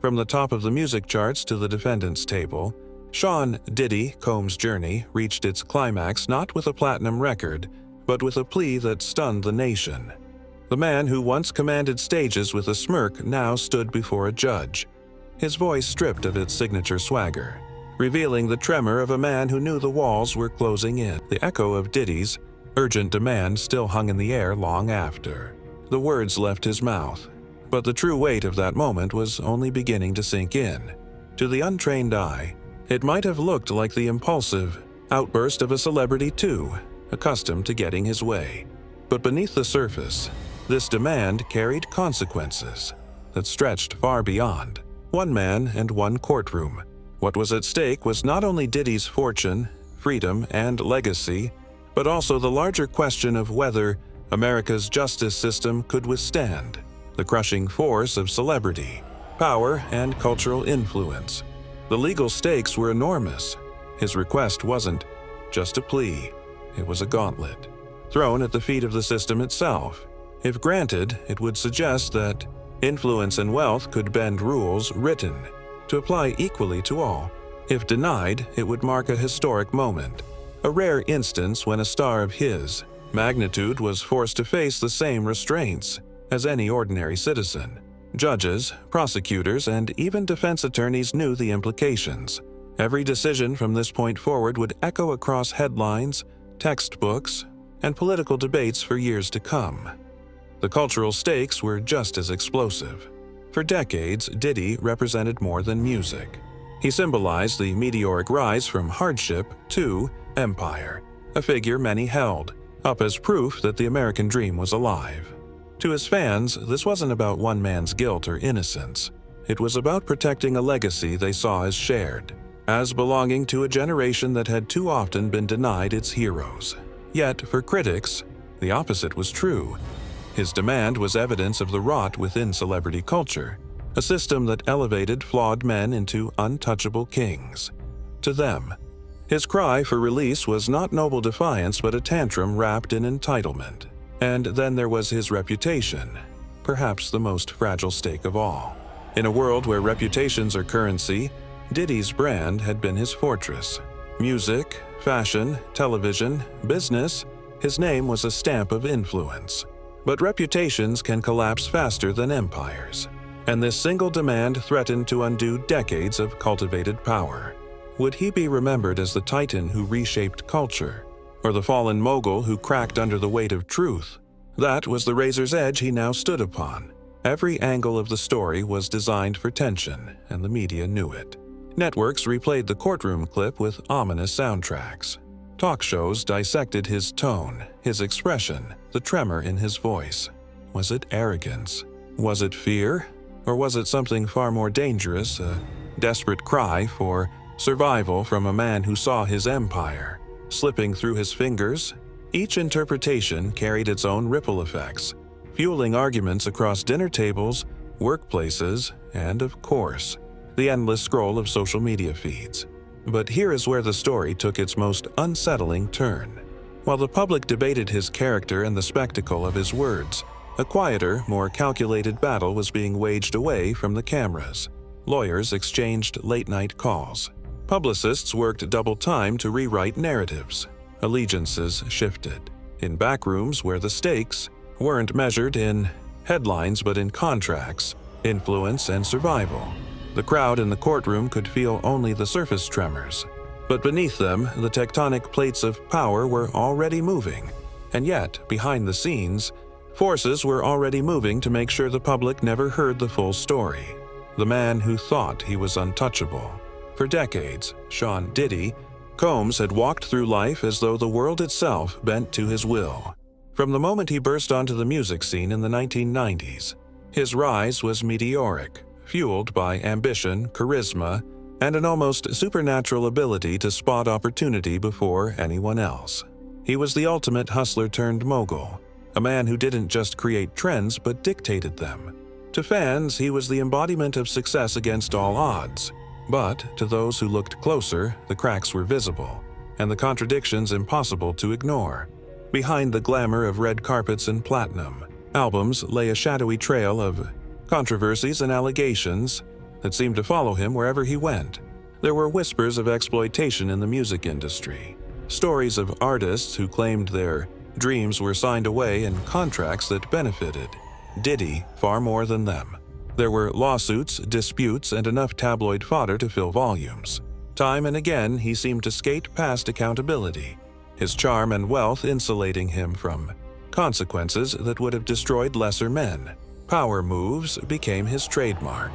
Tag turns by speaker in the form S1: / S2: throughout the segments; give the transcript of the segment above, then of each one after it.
S1: From the top of the music charts to the defendant's table, Sean "Diddy" Combs' journey reached its climax not with a platinum record, but with a plea that stunned the nation. The man who once commanded stages with a smirk now stood before a judge, his voice stripped of its signature swagger, revealing the tremor of a man who knew the walls were closing in. The echo of Diddy's urgent demand still hung in the air long after the words left his mouth, but the true weight of that moment was only beginning to sink in. To the untrained eye, it might have looked like the impulsive outburst of a celebrity too, accustomed to getting his way. But beneath the surface, this demand carried consequences that stretched far beyond one man and one courtroom. What was at stake was not only Diddy's fortune, freedom, and legacy, but also the larger question of whether America's justice system could withstand the crushing force of celebrity, power, and cultural influence. The legal stakes were enormous. His request wasn't just a plea, it was a gauntlet, thrown at the feet of the system itself. If granted, it would suggest that influence and wealth could bend rules written to apply equally to all. If denied, it would mark a historic moment, a rare instance when a star of his magnitude was forced to face the same restraints as any ordinary citizen. Judges, prosecutors, and even defense attorneys knew the implications. Every decision from this point forward would echo across headlines, textbooks, and political debates for years to come. The cultural stakes were just as explosive. For decades, Diddy represented more than music. He symbolized the meteoric rise from hardship to empire, a figure many held up as proof that the American dream was alive. To his fans, this wasn't about one man's guilt or innocence. It was about protecting a legacy they saw as shared, as belonging to a generation that had too often been denied its heroes. Yet, for critics, the opposite was true. His demand was evidence of the rot within celebrity culture, a system that elevated flawed men into untouchable kings. To them, his cry for release was not noble defiance but a tantrum wrapped in entitlement. And then there was his reputation, perhaps the most fragile stake of all. In a world where reputations are currency, Diddy's brand had been his fortress. Music, fashion, television, business, his name was a stamp of influence. But reputations can collapse faster than empires, and this single demand threatened to undo decades of cultivated power. Would he be remembered as the titan who reshaped culture, or the fallen mogul who cracked under the weight of truth? That was the razor's edge he now stood upon. Every angle of the story was designed for tension, and the media knew it. Networks replayed the courtroom clip with ominous soundtracks. Talk shows dissected his tone, his expression, the tremor in his voice. Was it arrogance? Was it fear? Or was it something far more dangerous, a desperate cry for survival from a man who saw his empire slipping through his fingers? Each interpretation carried its own ripple effects, fueling arguments across dinner tables, workplaces, and, of course, the endless scroll of social media feeds. But here is where the story took its most unsettling turn. While the public debated his character and the spectacle of his words, a quieter, more calculated battle was being waged away from the cameras. Lawyers exchanged late-night calls. Publicists worked double time to rewrite narratives. Allegiances shifted. In backrooms where the stakes weren't measured in headlines but in contracts, influence, and survival, the crowd in the courtroom could feel only the surface tremors. But beneath them, the tectonic plates of power were already moving. And yet, behind the scenes, forces were already moving to make sure the public never heard the full story. The man who thought he was untouchable. For decades, Sean "Diddy" Combs had walked through life as though the world itself bent to his will. From the moment he burst onto the music scene in the 1990s, his rise was meteoric, fueled by ambition, charisma, and an almost supernatural ability to spot opportunity before anyone else. He was the ultimate hustler turned mogul, a man who didn't just create trends but dictated them. To fans, he was the embodiment of success against all odds. But to those who looked closer, the cracks were visible, and the contradictions impossible to ignore. Behind the glamour of red carpets and platinum albums lay a shadowy trail of controversies and allegations that seemed to follow him wherever he went. There were whispers of exploitation in the music industry, stories of artists who claimed their dreams were signed away in contracts that benefited Diddy far more than them. There were lawsuits, disputes, and enough tabloid fodder to fill volumes. Time and again, he seemed to skate past accountability, his charm and wealth insulating him from consequences that would have destroyed lesser men. Power moves became his trademark.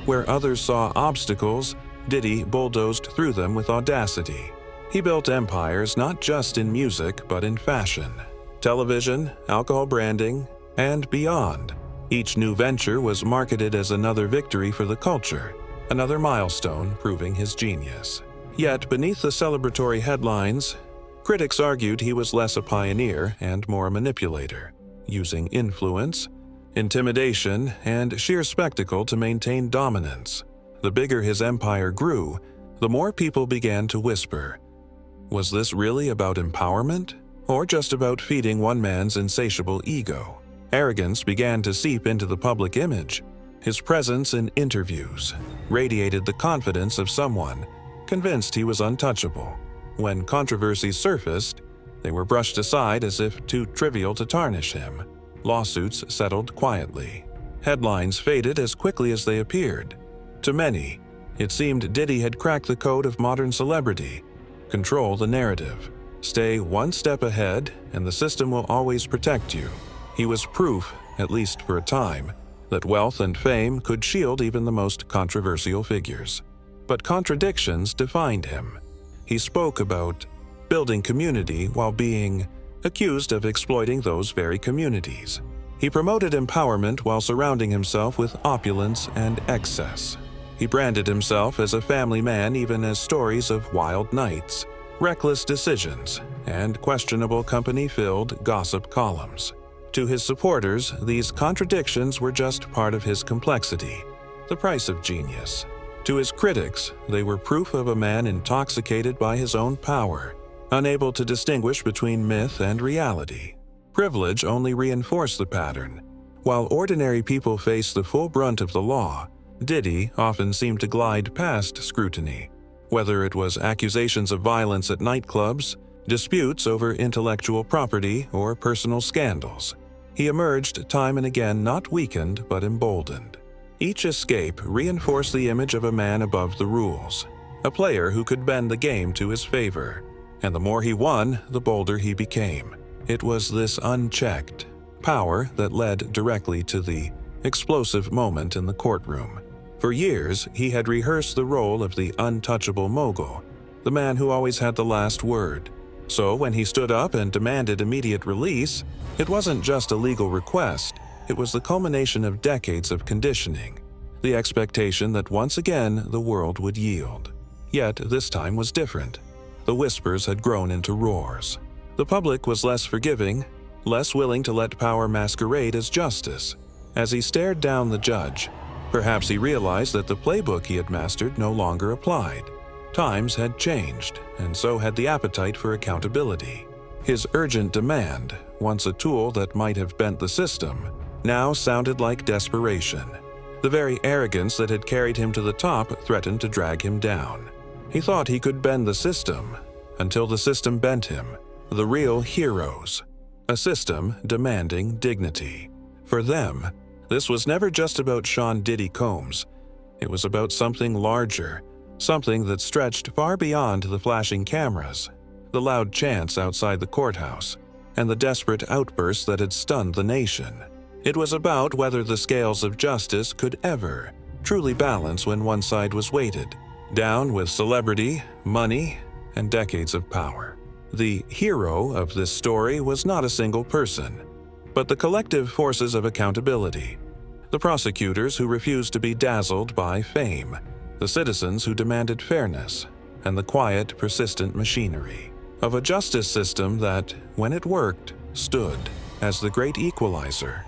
S1: Where others saw obstacles, Diddy bulldozed through them with audacity. He built empires not just in music but in fashion, television, alcohol branding, and beyond. Each new venture was marketed as another victory for the culture, another milestone proving his genius. Yet beneath the celebratory headlines, critics argued he was less a pioneer and more a manipulator, using influence, intimidation, and sheer spectacle to maintain dominance. The bigger his empire grew, the more people began to whisper, was this really about empowerment, or just about feeding one man's insatiable ego? Arrogance began to seep into the public image. His presence in interviews radiated the confidence of someone convinced he was untouchable. When controversies surfaced, they were brushed aside as if too trivial to tarnish him. Lawsuits settled quietly. Headlines faded as quickly as they appeared. To many, it seemed Diddy had cracked the code of modern celebrity: control the narrative. Stay one step ahead, and the system will always protect you. He was proof, at least for a time, that wealth and fame could shield even the most controversial figures. But contradictions defined him. He spoke about building community while being accused of exploiting those very communities. He promoted empowerment while surrounding himself with opulence and excess. He branded himself as a family man even as stories of wild nights, reckless decisions, and questionable company-filled gossip columns. To his supporters, these contradictions were just part of his complexity, the price of genius. To his critics, they were proof of a man intoxicated by his own power, unable to distinguish between myth and reality. Privilege only reinforced the pattern. While ordinary people faced the full brunt of the law, Diddy often seemed to glide past scrutiny. Whether it was accusations of violence at nightclubs, disputes over intellectual property, or personal scandals, he emerged time and again not weakened but emboldened. Each escape reinforced the image of a man above the rules, a player who could bend the game to his favor. And the more he won, the bolder he became. It was this unchecked power that led directly to the explosive moment in the courtroom. For years, he had rehearsed the role of the untouchable mogul, the man who always had the last word. So when he stood up and demanded immediate release, it wasn't just a legal request, it was the culmination of decades of conditioning, the expectation that once again the world would yield. Yet this time was different. The whispers had grown into roars. The public was less forgiving, less willing to let power masquerade as justice. As he stared down the judge, perhaps he realized that the playbook he had mastered no longer applied. Times had changed, and so had the appetite for accountability. His urgent demand, once a tool that might have bent the system, now sounded like desperation. The very arrogance that had carried him to the top threatened to drag him down. He thought he could bend the system, until the system bent him. The real heroes. A system demanding dignity. For them, this was never just about Sean Diddy Combs. It was about something larger, something that stretched far beyond the flashing cameras, the loud chants outside the courthouse, and the desperate outbursts that had stunned the nation. It was about whether the scales of justice could ever truly balance when one side was weighted down with celebrity, money, and decades of power. The hero of this story was not a single person, but the collective forces of accountability. The prosecutors who refused to be dazzled by fame, the citizens who demanded fairness, and the quiet, persistent machinery of a justice system that, when it worked, stood as the great equalizer.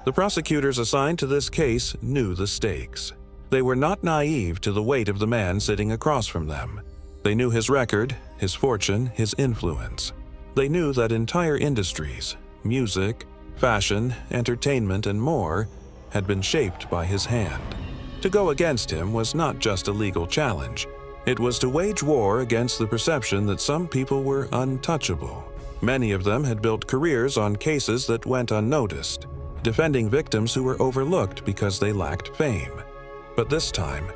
S1: The prosecutors assigned to this case knew the stakes. They were not naive to the weight of the man sitting across from them. They knew his record, his fortune, his influence. They knew that entire industries, music, fashion, entertainment, and more, had been shaped by his hand. To go against him was not just a legal challenge. It was to wage war against the perception that some people were untouchable. Many of them had built careers on cases that went unnoticed, defending victims who were overlooked because they lacked fame. But this time,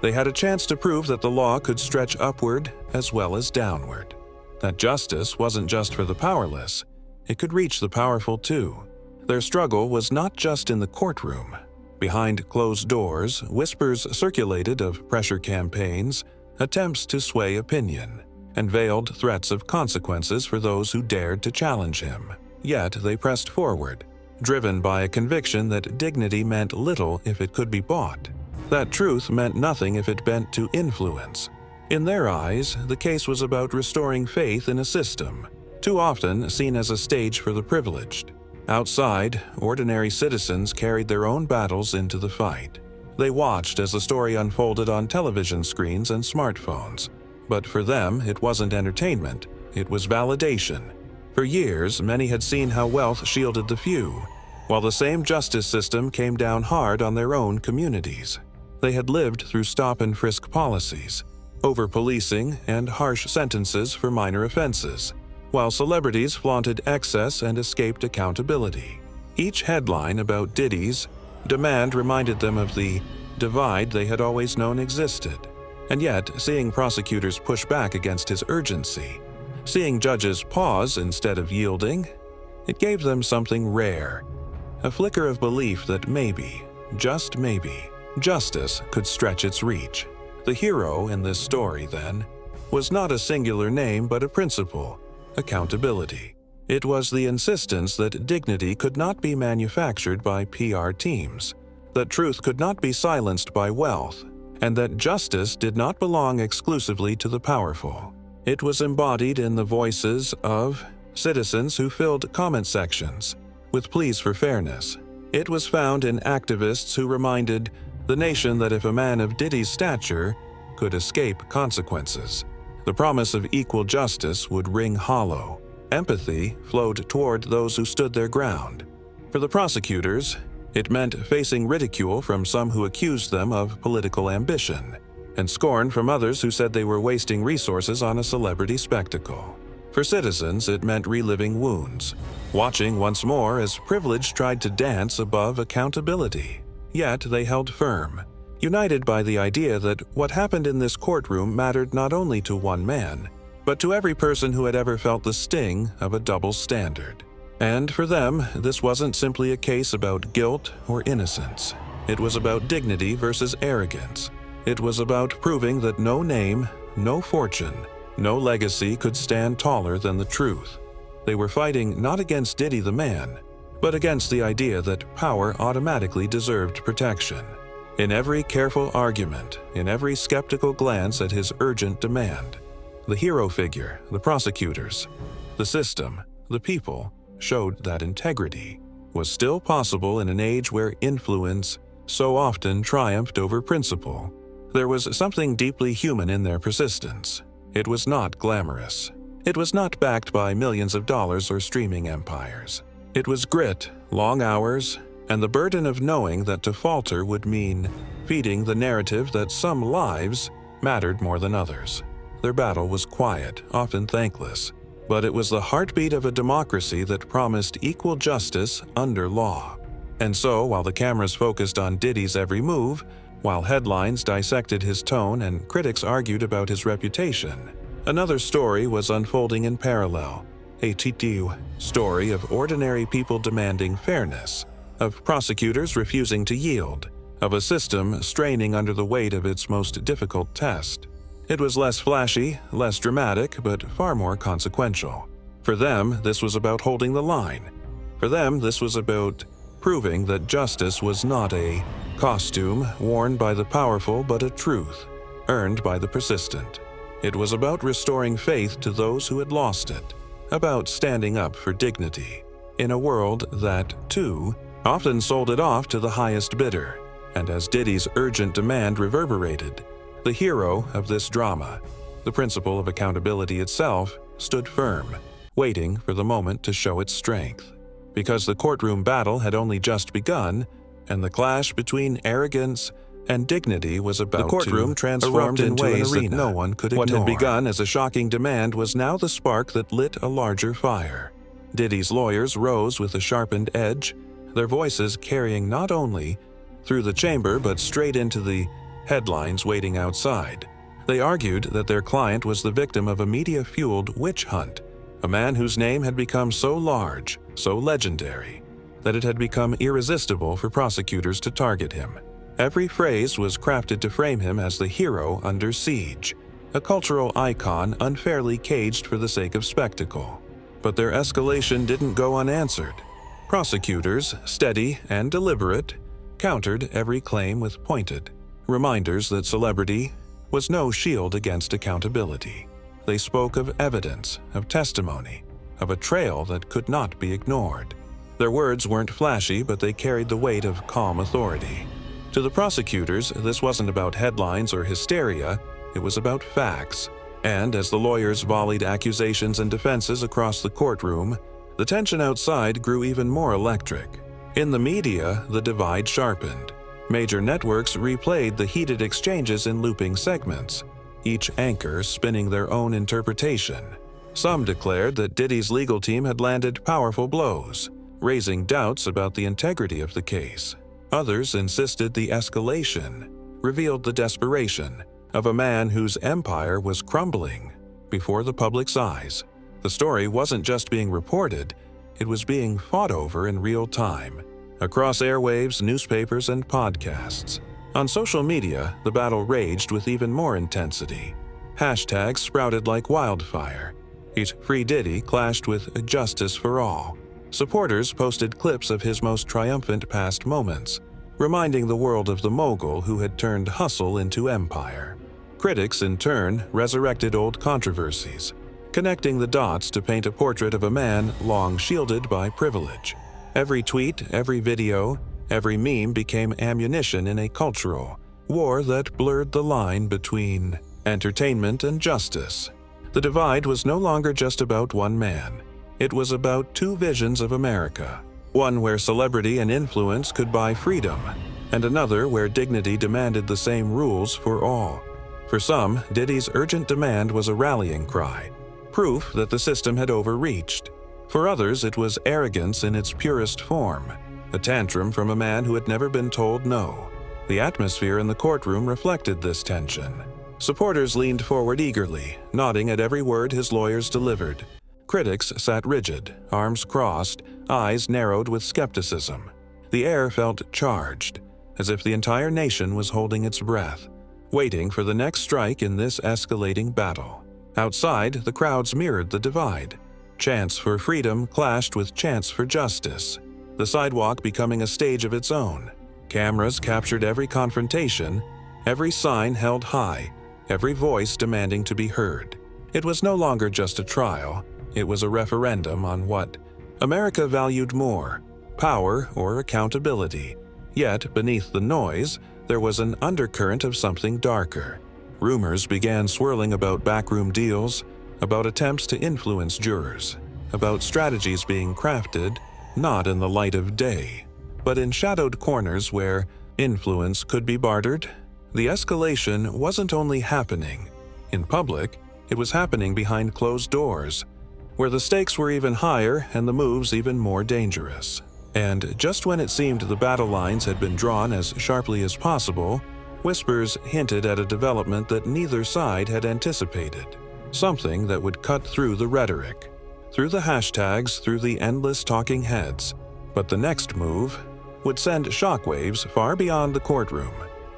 S1: they had a chance to prove that the law could stretch upward as well as downward. That justice wasn't just for the powerless, it could reach the powerful too. Their struggle was not just in the courtroom. Behind closed doors, whispers circulated of pressure campaigns, attempts to sway opinion, and veiled threats of consequences for those who dared to challenge him. Yet they pressed forward, driven by a conviction that dignity meant little if it could be bought, that truth meant nothing if it bent to influence. In their eyes, the case was about restoring faith in a system, too often seen as a stage for the privileged. Outside, ordinary citizens carried their own battles into the fight. They watched as the story unfolded on television screens and smartphones. But for them, it wasn't entertainment, it was validation. For years, many had seen how wealth shielded the few, while the same justice system came down hard on their own communities. They had lived through stop-and-frisk policies, over-policing, and harsh sentences for minor offenses, while celebrities flaunted excess and escaped accountability. Each headline about Diddy's demand reminded them of the divide they had always known existed. And yet, seeing prosecutors push back against his urgency, seeing judges pause instead of yielding, it gave them something rare, a flicker of belief that maybe, just maybe, justice could stretch its reach. The hero in this story, then, was not a singular name but a principle: accountability. It was the insistence that dignity could not be manufactured by PR teams, that truth could not be silenced by wealth, and that justice did not belong exclusively to the powerful. It was embodied in the voices of citizens who filled comment sections with pleas for fairness. It was found in activists who reminded the nation that if a man of Diddy's stature could escape consequences, the promise of equal justice would ring hollow. Empathy flowed toward those who stood their ground. For the prosecutors, it meant facing ridicule from some who accused them of political ambition, and scorn from others who said they were wasting resources on a celebrity spectacle. For citizens, it meant reliving wounds, watching once more as privilege tried to dance above accountability. Yet they held firm, united by the idea that what happened in this courtroom mattered not only to one man, but to every person who had ever felt the sting of a double standard. And for them, this wasn't simply a case about guilt or innocence. It was about dignity versus arrogance. It was about proving that no name, no fortune, no legacy could stand taller than the truth. They were fighting not against Diddy the man, but against the idea that power automatically deserved protection. In every careful argument, in every skeptical glance at his urgent demand, the hero figure, the prosecutors, the system, the people, showed that integrity was still possible in an age where influence so often triumphed over principle. There was something deeply human in their persistence. It was not glamorous. It was not backed by millions of dollars or streaming empires. It was grit, long hours, and the burden of knowing that to falter would mean feeding the narrative that some lives mattered more than others. Their battle was quiet, often thankless, but it was the heartbeat of a democracy that promised equal justice under law. And so, while the cameras focused on Diddy's every move, while headlines dissected his tone and critics argued about his reputation, another story was unfolding in parallel, a story of ordinary people demanding fairness, of prosecutors refusing to yield, of a system straining under the weight of its most difficult test. It was less flashy, less dramatic, but far more consequential. For them, this was about holding the line. For them, this was about proving that justice was not a costume worn by the powerful, but a truth earned by the persistent. It was about restoring faith to those who had lost it, about standing up for dignity in a world that, too, often sold it off to the highest bidder. And as Diddy's urgent demand reverberated, the hero of this drama, the principle of accountability itself, stood firm, waiting for the moment to show its strength. Because the courtroom battle had only just begun, and the clash between arrogance and dignity was about
S2: The courtroom
S1: to
S2: transformed
S1: erupt into
S2: into an
S1: ways that
S2: arena.
S1: no one could ignore. What had begun as a shocking demand was now the spark that lit a larger fire. Diddy's lawyers rose with a sharpened edge, their voices carrying not only through the chamber but straight into the headlines waiting outside. They argued that their client was the victim of a media-fueled witch hunt, a man whose name had become so large, so legendary, that it had become irresistible for prosecutors to target him. Every phrase was crafted to frame him as the hero under siege, a cultural icon unfairly caged for the sake of spectacle. But their escalation didn't go unanswered. Prosecutors, steady and deliberate, countered every claim with pointed reminders that celebrity was no shield against accountability. They spoke of evidence, of testimony, of a trail that could not be ignored. Their words weren't flashy, but they carried the weight of calm authority. To the prosecutors, this wasn't about headlines or hysteria, it was about facts. And as the lawyers volleyed accusations and defenses across the courtroom, the tension outside grew even more electric. In the media, the divide sharpened. Major networks replayed the heated exchanges in looping segments, each anchor spinning their own interpretation. Some declared that Diddy's legal team had landed powerful blows, raising doubts about the integrity of the case. Others insisted the escalation revealed the desperation of a man whose empire was crumbling before the public's eyes. The story wasn't just being reported, it was being fought over in real time, across airwaves, newspapers, and podcasts. On social media, the battle raged with even more intensity. Hashtags sprouted like wildfire. Each Free Diddy clashed with Justice for All. Supporters posted clips of his most triumphant past moments, reminding the world of the mogul who had turned hustle into empire. Critics, in turn, resurrected old controversies, connecting the dots to paint a portrait of a man long shielded by privilege. Every tweet, every video, every meme became ammunition in a cultural war that blurred the line between entertainment and justice. The divide was no longer just about one man. It was about two visions of America, one where celebrity and influence could buy freedom, and another where dignity demanded the same rules for all. For some, Diddy's urgent demand was a rallying cry, proof that the system had overreached. For others, it was arrogance in its purest form, a tantrum from a man who had never been told no. The atmosphere in the courtroom reflected this tension. Supporters leaned forward eagerly, nodding at every word his lawyers delivered. Critics sat rigid, arms crossed, eyes narrowed with skepticism. The air felt charged, as if the entire nation was holding its breath, waiting for the next strike in this escalating battle. Outside, the crowds mirrored the divide. Chants for freedom clashed with chants for justice, the sidewalk becoming a stage of its own. Cameras captured every confrontation, every sign held high, every voice demanding to be heard. It was no longer just a trial. It was a referendum on what America valued more, power or accountability. Yet, beneath the noise, there was an undercurrent of something darker. Rumors began swirling about backroom deals, about attempts to influence jurors, about strategies being crafted, not in the light of day, but in shadowed corners where influence could be bartered. The escalation wasn't only happening in public, it was happening behind closed doors, where the stakes were even higher and the moves even more dangerous. And just when it seemed the battle lines had been drawn as sharply as possible, whispers hinted at a development that neither side had anticipated, something that would cut through the rhetoric, through the hashtags, through the endless talking heads. But the next move would send shockwaves far beyond the courtroom.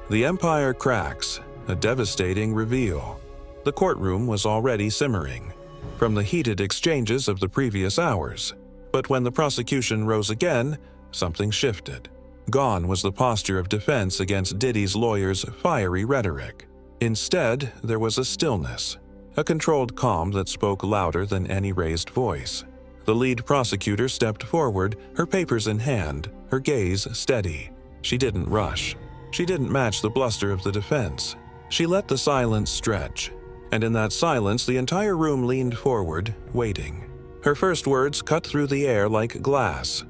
S1: The empire cracks, a devastating reveal. The courtroom was already simmering from the heated exchanges of the previous hours. But when the prosecution rose again, something shifted. Gone was the posture of defense against Diddy's lawyers' fiery rhetoric. Instead, there was a stillness, a controlled calm that spoke louder than any raised voice. The lead prosecutor stepped forward, her papers in hand, her gaze steady. She didn't rush. She didn't match the bluster of the defense. She let the silence stretch, and in that silence the entire room leaned forward, waiting. Her first words cut through the air like glass.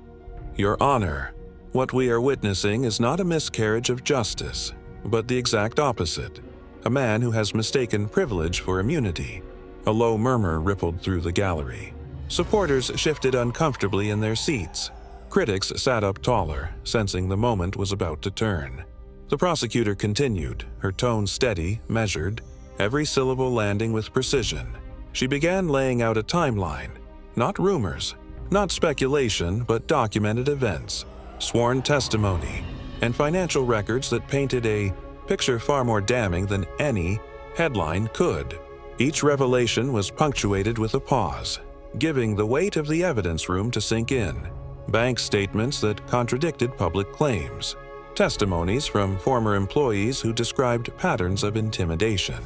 S1: "Your Honor, what we are witnessing is not a miscarriage of justice. but the exact opposite. A man who has mistaken privilege for immunity. A low murmur rippled through the gallery. Supporters shifted uncomfortably in their seats. Critics sat up taller, sensing the moment was about to turn. The prosecutor continued, her tone steady, measured, every syllable landing with precision. She began laying out a timeline. Not rumors, not speculation, but documented events, sworn testimony, and financial records that painted a picture far more damning than any headline could. Each revelation was punctuated with a pause, giving the weight of the evidence room to sink in. Bank statements that contradicted public claims. Testimonies from former employees who described patterns of intimidation.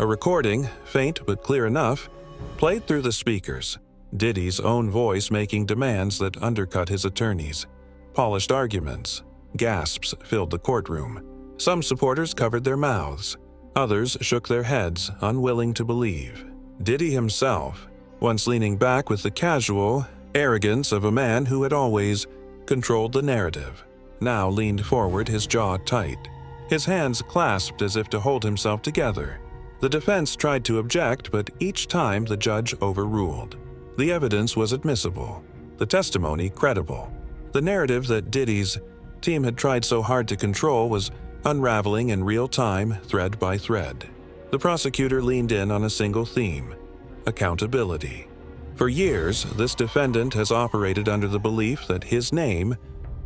S1: A recording, faint but clear enough, played through the speakers. Diddy's own voice making demands that undercut his attorneys. Polished arguments. Gasps filled the courtroom. Some supporters covered their mouths. Others shook their heads, unwilling to believe. Diddy himself, once leaning back with the casual arrogance of a man who had always controlled the narrative, now leaned forward, his jaw tight, his hands clasped as if to hold himself together. The defense tried to object, but each time the judge overruled. The evidence was admissible, the testimony credible. The narrative that Diddy's team had tried so hard to control was unraveling in real time, thread by thread. The prosecutor leaned in on a single theme: accountability. For years, this defendant has operated under the belief that his name,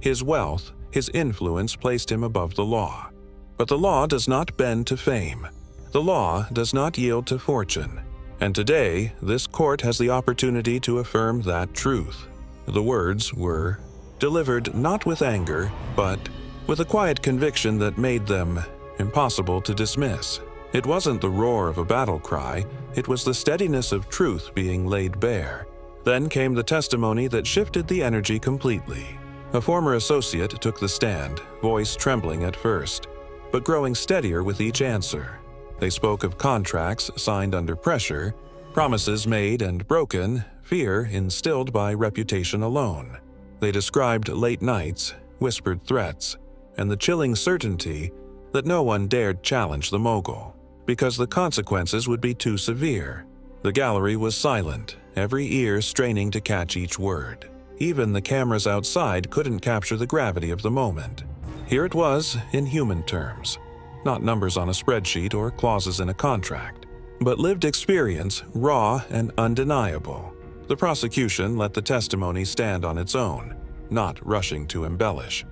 S1: his wealth, his influence placed him above the law. But the law does not bend to fame. The law does not yield to fortune. And today, this court has the opportunity to affirm that truth. The words were delivered not with anger, but with a quiet conviction that made them impossible to dismiss. It wasn't the roar of a battle cry, it was the steadiness of truth being laid bare. Then came the testimony that shifted the energy completely. A former associate took the stand, voice trembling at first, but growing steadier with each answer. They spoke of contracts signed under pressure, promises made and broken, fear instilled by reputation alone. They described late nights, whispered threats, and the chilling certainty that no one dared challenge the mogul, because the consequences would be too severe. The gallery was silent, every ear straining to catch each word. Even the cameras outside couldn't capture the gravity of the moment. Here it was in human terms. Not numbers on a spreadsheet or clauses in a contract, but lived experience, raw and undeniable. The prosecution let the testimony stand on its own, not rushing to embellish.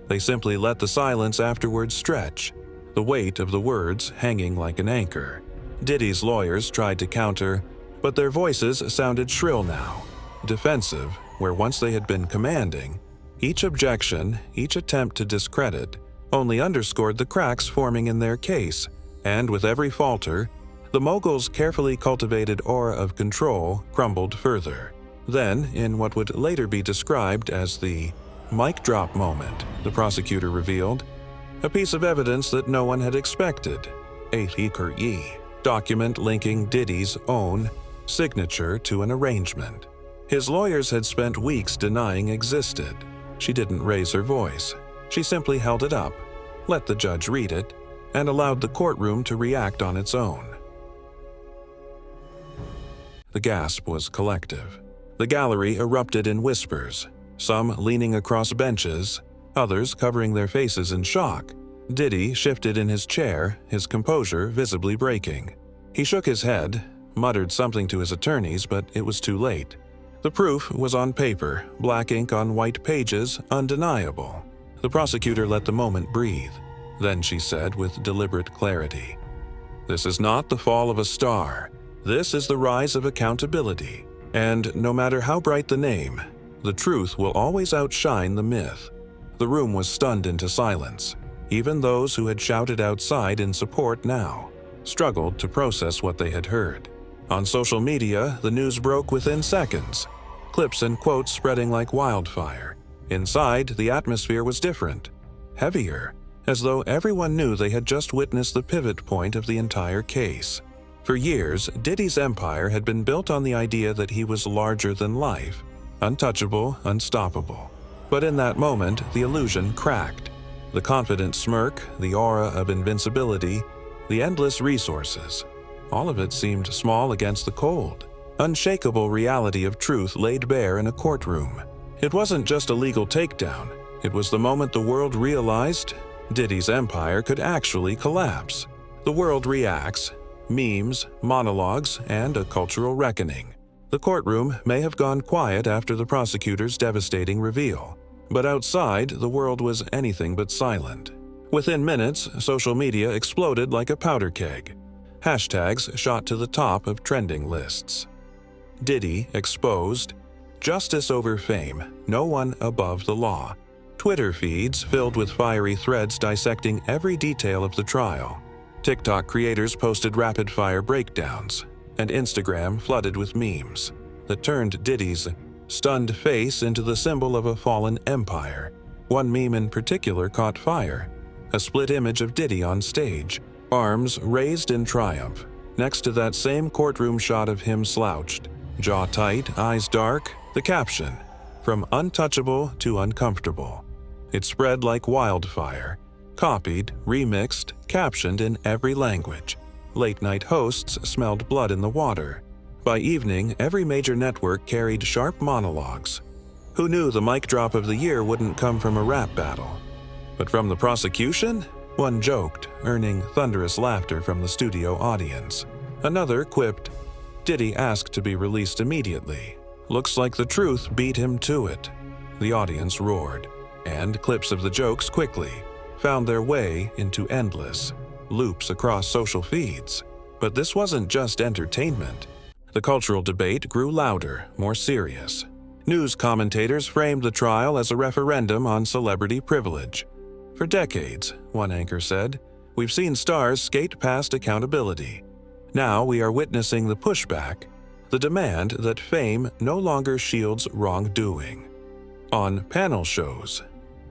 S1: They simply let the silence afterwards stretch, the weight of the words hanging like an anchor. Diddy's lawyers tried to counter, but their voices sounded shrill now, defensive where once they had been commanding. Each objection, each attempt to discredit, only underscored the cracks forming in their case, and with every falter, the mogul's carefully cultivated aura of control crumbled further. Then, in what would later be described as the mic drop moment, the prosecutor revealed a piece of evidence that no one had expected: a document linking Diddy's own signature to an arrangement. His lawyers had spent weeks denying existed. She didn't raise her voice. She simply held it up, let the judge read it, and allowed the courtroom to react on its own. The gasp was collective. The gallery erupted in whispers, some leaning across benches, others covering their faces in shock. Diddy shifted in his chair, his composure visibly breaking. He shook his head, muttered something to his attorneys, but it was too late. The proof was on paper, black ink on white pages, undeniable. The prosecutor let the moment breathe. Then she said with deliberate clarity, "This is not the fall of a star. This is the rise of accountability. And no matter how bright the name, the truth will always outshine the myth." The room was stunned into silence. Even those who had shouted outside in support now struggled to process what they had heard. On social media, the news broke within seconds, clips and quotes spreading like wildfire. Inside, the atmosphere was different, heavier, as though everyone knew they had just witnessed the pivot point of the entire case. For years, Diddy's empire had been built on the idea that he was larger than life, untouchable, unstoppable. But in that moment, the illusion cracked. The confident smirk, the aura of invincibility, the endless resources. All of it seemed small against the cold, unshakable reality of truth laid bare in a courtroom. It wasn't just a legal takedown. It was the moment the world realized Diddy's empire could actually collapse. The world reacts, memes, monologues, and a cultural reckoning. The courtroom may have gone quiet after the prosecutor's devastating reveal, but outside, the world was anything but silent. Within minutes, social media exploded like a powder keg. Hashtags shot to the top of trending lists. Diddy exposed, justice over fame, no one above the law. Twitter feeds filled with fiery threads dissecting every detail of the trial. TikTok creators posted rapid-fire breakdowns, and Instagram flooded with memes that turned Diddy's stunned face into the symbol of a fallen empire. One meme in particular caught fire, a split image of Diddy on stage, arms raised in triumph, next to that same courtroom shot of him slouched, jaw tight, eyes dark, the caption, "From untouchable to uncomfortable." It spread like wildfire, copied, remixed, captioned in every language. Late-night hosts smelled blood in the water. By evening, every major network carried sharp monologues. Who knew the mic drop of the year wouldn't come from a rap battle? But from the prosecution? One joked, earning thunderous laughter from the studio audience. Another quipped, "Diddy asked to be released immediately. Looks like the truth beat him to it." The audience roared, and clips of the jokes quickly found their way into endless loops across social feeds. But this wasn't just entertainment. The cultural debate grew louder, more serious. News commentators framed the trial as a referendum on celebrity privilege. "For decades," one anchor said, "we've seen stars skate past accountability. Now we are witnessing the pushback, the demand that fame no longer shields wrongdoing." On panel shows,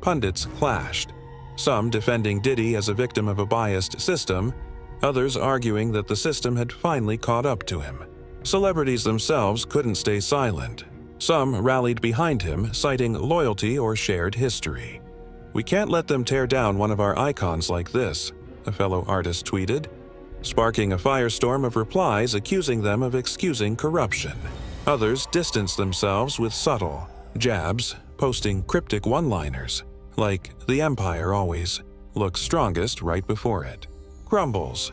S1: pundits clashed, some defending Diddy as a victim of a biased system, others arguing that the system had finally caught up to him. Celebrities themselves couldn't stay silent. Some rallied behind him, citing loyalty or shared history. "We can't let them tear down one of our icons like this," a fellow artist tweeted, sparking a firestorm of replies accusing them of excusing corruption. Others distanced themselves with subtle jabs, posting cryptic one-liners, like "the empire always looks strongest right before it." Grumbles.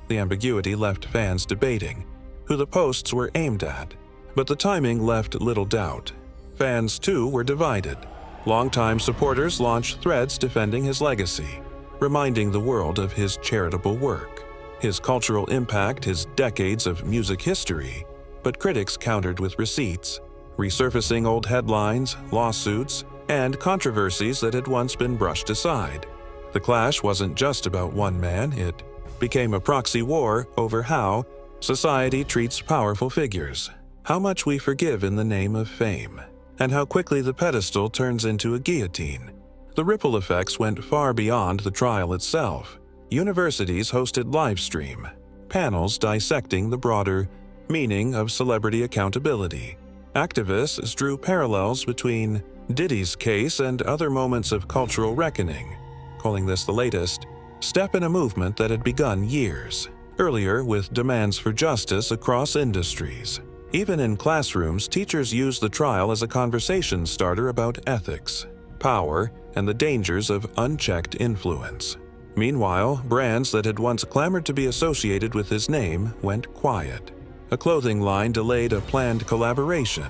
S1: The ambiguity left fans debating who the posts were aimed at, but the timing left little doubt. Fans, too, were divided. Longtime supporters launched threads defending his legacy, reminding the world of his charitable work, his cultural impact, his decades of music history. But critics countered with receipts, resurfacing old headlines, lawsuits, and controversies that had once been brushed aside. The clash wasn't just about one man, it became a proxy war over how society treats powerful figures, how much we forgive in the name of fame, and how quickly the pedestal turns into a guillotine. The ripple effects went far beyond the trial itself. Universities hosted live stream, panels dissecting the broader meaning of celebrity accountability. Activists drew parallels between Diddy's case and other moments of cultural reckoning, calling this the latest step in a movement that had begun years earlier with demands for justice across industries. Even in classrooms, teachers used the trial as a conversation starter about ethics, power, and the dangers of unchecked influence. Meanwhile, brands that had once clamored to be associated with his name went quiet. A clothing line delayed a planned collaboration.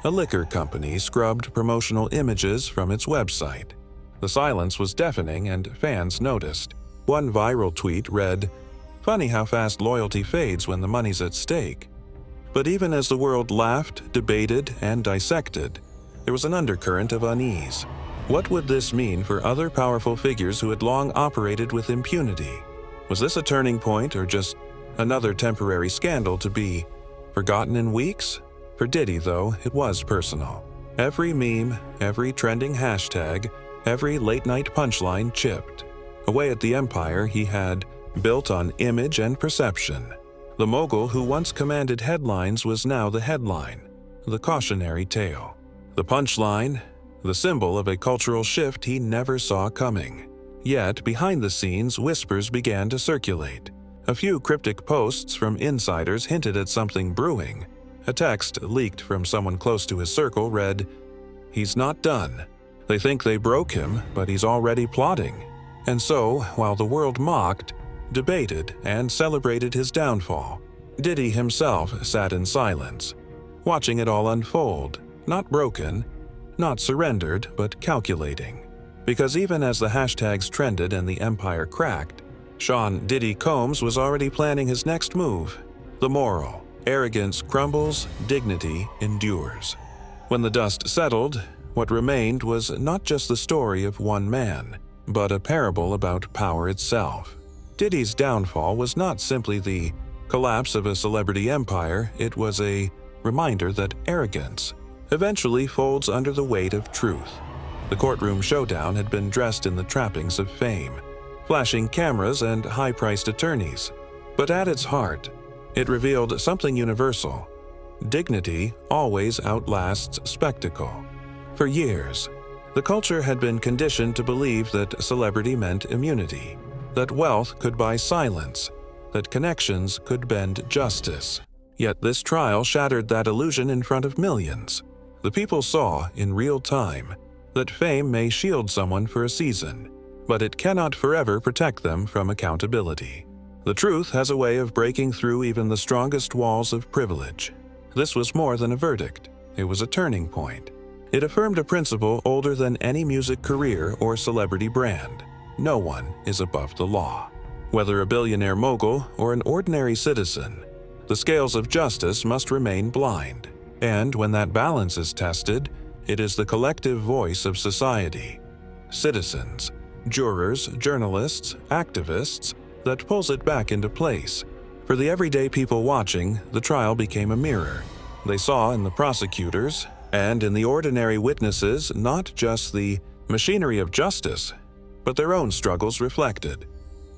S1: A liquor company scrubbed promotional images from its website. The silence was deafening and fans noticed. One viral tweet read, "Funny how fast loyalty fades when the money's at stake." But even as the world laughed, debated, and dissected, there was an undercurrent of unease. What would this mean for other powerful figures who had long operated with impunity? Was this a turning point or just another temporary scandal to be forgotten in weeks? For Diddy, though, it was personal. Every meme, every trending hashtag, every late-night punchline chipped away at the empire he had built on image and perception. The mogul who once commanded headlines was now the headline, the cautionary tale, the punchline, the symbol of a cultural shift he never saw coming. Yet, behind the scenes, whispers began to circulate. A few cryptic posts from insiders hinted at something brewing. A text leaked from someone close to his circle read, "He's not done. They think they broke him, but he's already plotting." And so, while the world mocked, debated, and celebrated his downfall, Diddy himself sat in silence, watching it all unfold, not broken, not surrendered, but calculating. Because even as the hashtags trended and the empire cracked, Sean "Diddy" Combs was already planning his next move. The moral: arrogance crumbles, dignity endures. When the dust settled, what remained was not just the story of one man, but a parable about power itself. Diddy's downfall was not simply the collapse of a celebrity empire, it was a reminder that arrogance eventually folds under the weight of truth. The courtroom showdown had been dressed in the trappings of fame, flashing cameras and high-priced attorneys. But at its heart, it revealed something universal. Dignity always outlasts spectacle. For years, the culture had been conditioned to believe that celebrity meant immunity, that wealth could buy silence, that connections could bend justice. Yet this trial shattered that illusion in front of millions. The people saw, in real time, that fame may shield someone for a season, but it cannot forever protect them from accountability. The truth has a way of breaking through even the strongest walls of privilege. This was more than a verdict. It was a turning point. It affirmed a principle older than any music career or celebrity brand. No one is above the law. Whether a billionaire mogul or an ordinary citizen, the scales of justice must remain blind. And when that balance is tested, it is the collective voice of society, citizens, jurors, journalists, activists, that pulls it back into place. For the everyday people watching, the trial became a mirror. They saw in the prosecutors and in the ordinary witnesses not just the machinery of justice, but their own struggles reflected.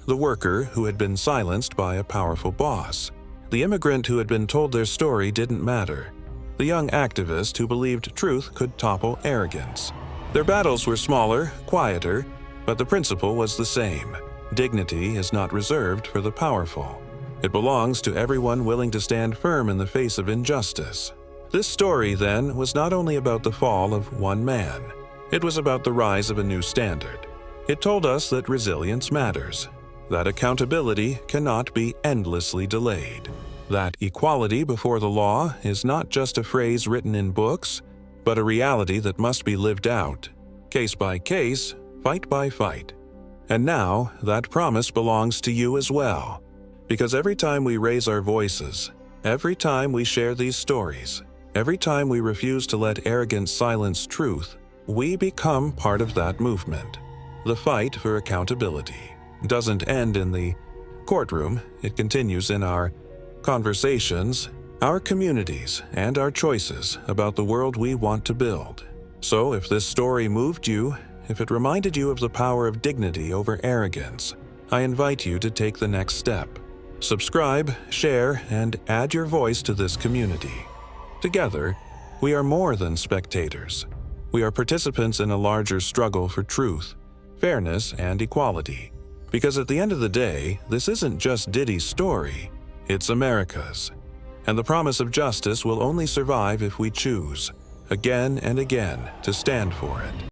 S1: The worker who had been silenced by a powerful boss. The immigrant who had been told their story didn't matter. The young activist who believed truth could topple arrogance. Their battles were smaller, quieter, but the principle was the same. Dignity is not reserved for the powerful. It belongs to everyone willing to stand firm in the face of injustice. This story, then, was not only about the fall of one man. It was about the rise of a new standard. It told us that resilience matters, that accountability cannot be endlessly delayed, that equality before the law is not just a phrase written in books, but a reality that must be lived out, case by case, fight by fight. And now, that promise belongs to you as well, because every time we raise our voices, every time we share these stories, every time we refuse to let arrogance silence truth, we become part of that movement. The fight for accountability doesn't end in the courtroom, it continues in our conversations, our communities, and our choices about the world we want to build. So if this story moved you, if it reminded you of the power of dignity over arrogance, I invite you to take the next step. Subscribe, share, and add your voice to this community. Together, we are more than spectators. We are participants in a larger struggle for truth, fairness, and equality. Because at the end of the day, this isn't just Diddy's story, it's America's. And the promise of justice will only survive if we choose, again and again, to stand for it.